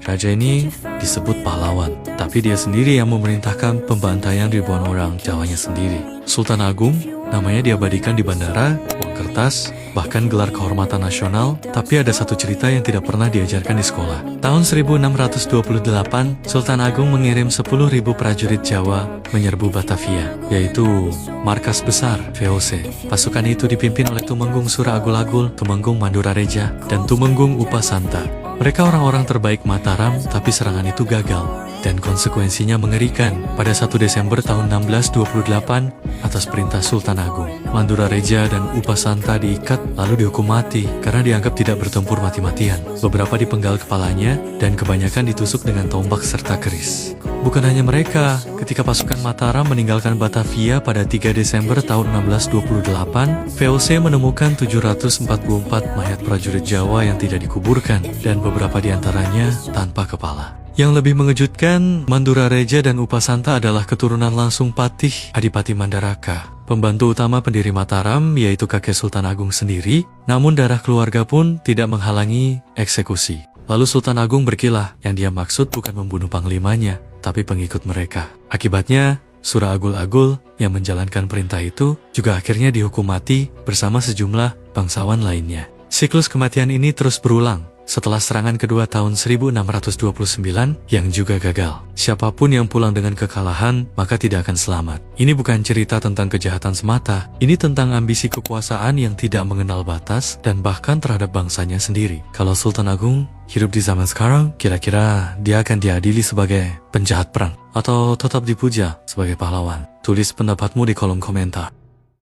Raja ini disebut pahlawan, tapi dia sendiri yang memerintahkan pembantaian ribuan orang Jawanya sendiri. Sultan Agung, namanya diabadikan di bandara, uang kertas, bahkan gelar kehormatan nasional, tapi ada satu cerita yang tidak pernah diajarkan di sekolah. Tahun 1628, Sultan Agung mengirim 10.000 prajurit Jawa menyerbu Batavia, yaitu markas besar VOC. Pasukan itu dipimpin oleh Tumenggung Sura Agul-Agul, Tumenggung Mandurareja, dan Tumenggung Upasanta. Mereka orang-orang terbaik Mataram, tapi serangan itu gagal. Dan konsekuensinya mengerikan. Pada 1 Desember tahun 1628, atas perintah Sultan Agung, Mandurareja dan Upasanta diikat lalu dihukum mati karena dianggap tidak bertempur mati-matian. Beberapa dipenggal kepalanya dan kebanyakan ditusuk dengan tombak serta keris. Bukan hanya mereka, ketika pasukan Mataram meninggalkan Batavia pada 3 Desember tahun 1628, VOC menemukan 744 mayat prajurit Jawa yang tidak dikuburkan dan beberapa diantaranya tanpa kepala. Yang lebih mengejutkan, Mandurareja dan Upasanta adalah keturunan langsung Patih Adipati Mandaraka, pembantu utama pendiri Mataram, yaitu kakek Sultan Agung sendiri, namun darah keluarga pun tidak menghalangi eksekusi. Lalu Sultan Agung berkilah, yang dia maksud bukan membunuh panglimanya, tapi pengikut mereka. Akibatnya, Sura Agul-Agul yang menjalankan perintah itu juga akhirnya dihukum mati bersama sejumlah bangsawan lainnya. Siklus kematian ini terus berulang setelah serangan kedua tahun 1629 yang juga gagal. Siapapun yang pulang dengan kekalahan maka tidak akan selamat. Ini bukan cerita tentang kejahatan semata, ini tentang ambisi kekuasaan yang tidak mengenal batas dan bahkan terhadap bangsanya sendiri. Kalau Sultan Agung hidup di zaman sekarang, kira-kira dia akan diadili sebagai penjahat perang atau tetap dipuja sebagai pahlawan? Tulis pendapatmu di kolom komentar.